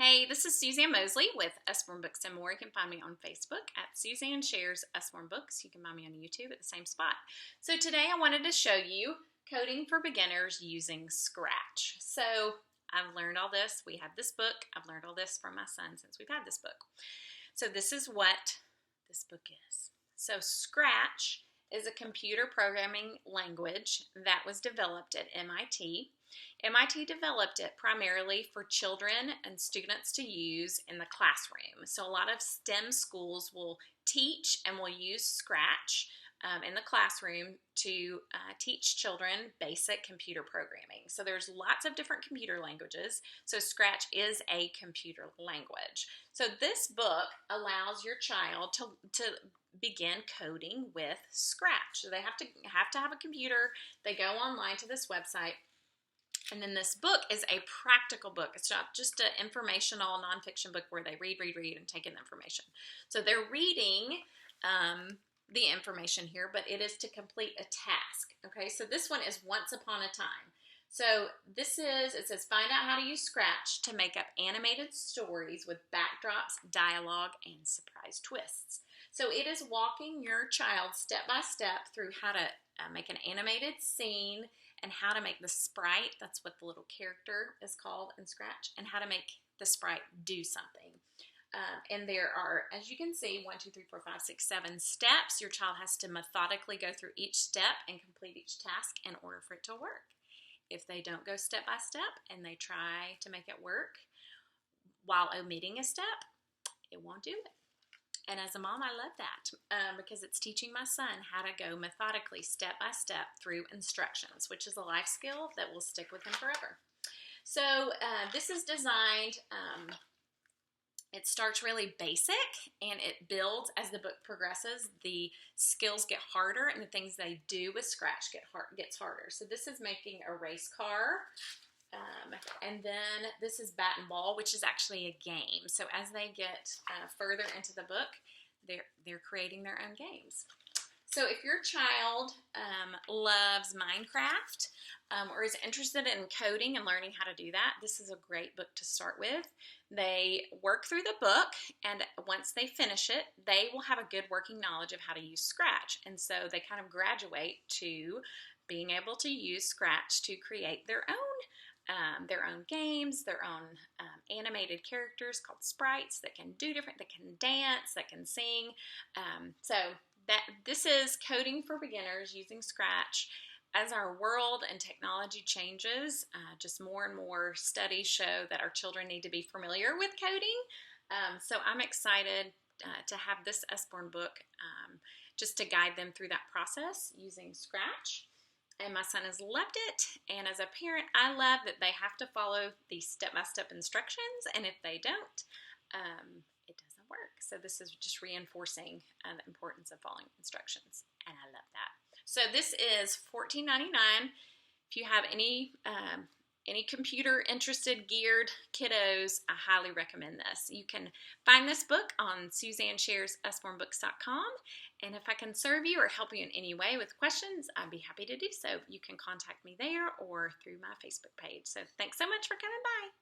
Hey, this is Suzanne Mosley with Usborne Books and More. You can find me on Facebook at Suzanne Shares Usborne Books. You can find me on YouTube at the same spot. So today I wanted to show you coding for beginners using Scratch. So I've learned all this. We have this book. I've learned all this from my son since we've had this book. So this is what this book is. So Scratch is a computer programming language that was developed at MIT. MIT developed it primarily for children and students to use in the classroom. So a lot of STEM schools will teach and will use Scratch in the classroom to teach children basic computer programming. So there's lots of different computer languages. So Scratch is a computer language. So this book allows your child to begin coding with Scratch. So they have to have a computer. They go online to this website. And then this book is a practical book. It's not just an informational nonfiction book where they read, and take in the information. So they're reading the information here, but it is to complete a task. Okay, so this one is Once Upon a Time. So it says, find out how to use Scratch to make up animated stories with backdrops, dialogue, and surprise twists. So it is walking your child step by step through how to make an animated scene and how to make the sprite, that's what the little character is called in Scratch, and how to make the sprite do something. And there are, as you can see, 1, 2, 3, 4, 5, 6, 7 steps. Your child has to methodically go through each step and complete each task in order for it to work. If they don't go step by step and they try to make it work while omitting a step, it won't do it. And as a mom, I love that because it's teaching my son how to go methodically, step by step through instructions, which is a life skill that will stick with him forever. So this is designed, it starts really basic and it builds as the book progresses. The skills get harder and the things they do with Scratch gets harder. So this is making a race car. And then this is bat and ball, which is actually a game. So as they get further into the book, they're creating their own games. So if your child loves Minecraft or is interested in coding and learning how to do that, this is a great book to start with. They work through the book, and once they finish it, they will have a good working knowledge of how to use Scratch. And so they kind of graduate to being able to use Scratch to create their own games, their own animated characters called sprites that can do that can dance, that can sing. So this is coding for beginners using Scratch. As our world and technology changes, just more and more studies show that our children need to be familiar with coding. So I'm excited to have this Usborne book just to guide them through that process using Scratch. And my son has loved it, and as a parent, I love that they have to follow these step-by-step instructions, and if they don't, it doesn't work. So this is just reinforcing the importance of following instructions, and I love that. So this is $14.99. If you have any computer-interested, geared kiddos, I highly recommend this. You can find this book on SuzanneSharesUsborneBooks.com, and if I can serve you or help you in any way with questions, I'd be happy to do so. You can contact me there or through my Facebook page. So thanks so much for coming by.